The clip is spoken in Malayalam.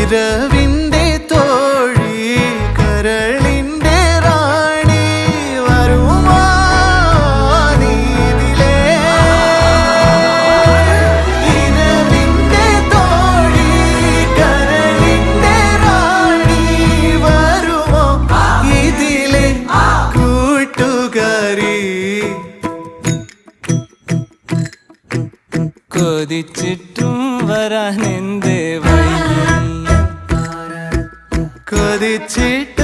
ഇരവിന്റെ തോഴി കരളിന്റെ റാണി വരുമോ നീതിലേ ഇരവിന്റെ തോഴി കരളിന്റെ റാണി വരുമോ ഇതിലെ കൂട്ടുകാരി കൊതിച്ചിട്ടും വരാൻ എന്തേ വൈകി കൊതിച്ചിട്ട്